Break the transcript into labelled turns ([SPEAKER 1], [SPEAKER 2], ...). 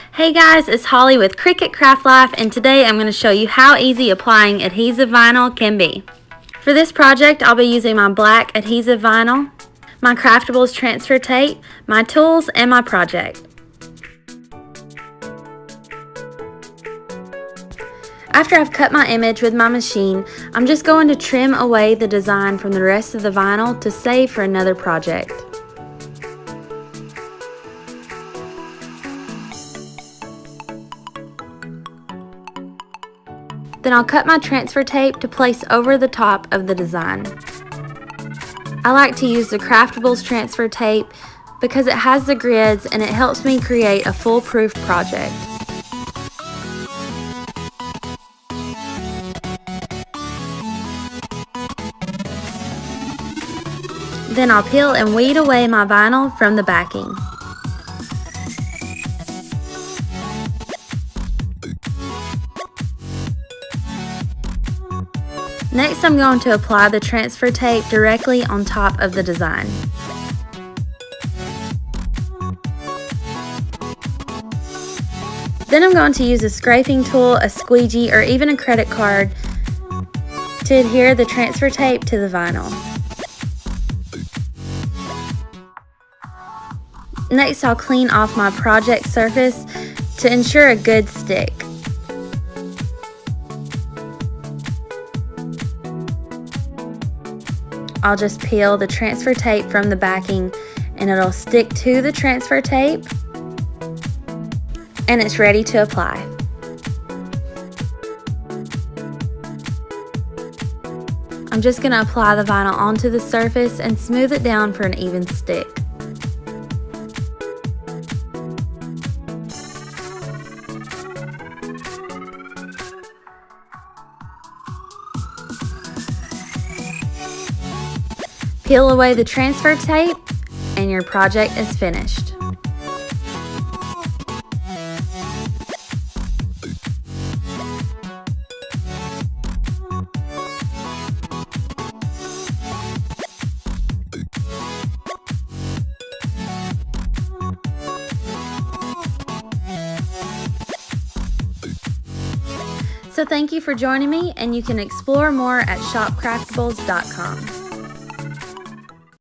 [SPEAKER 1] Hey guys, it's Holly with Cricut Craft Life, and today I'm going to show you how easy applying adhesive vinyl can be. For this project, I'll be using my black adhesive vinyl, my Craftables transfer tape, my tools, and my project. After I've cut my image with my machine, I'm just going to trim away the design from the rest of the vinyl to save for another project. Then I'll cut my transfer tape to place over the top of the design. I like to use the Craftables transfer tape because it has the grids and it helps me create a foolproof project. Then I'll peel and weed away my vinyl from the backing. Next, I'm going to apply the transfer tape directly on top of the design. Then I'm going to use a scraping tool, a squeegee, or even a credit card to adhere the transfer tape to the vinyl. Next, I'll clean off my project surface to ensure a good stick. I'll just peel the transfer tape from the backing and it'll stick to the transfer tape and it's ready to apply. I'm just going to apply the vinyl onto the surface and smooth it down for an even stick. Peel away the transfer tape and your project is finished. So thank you for joining me, and you can explore more at shopcraftables.com.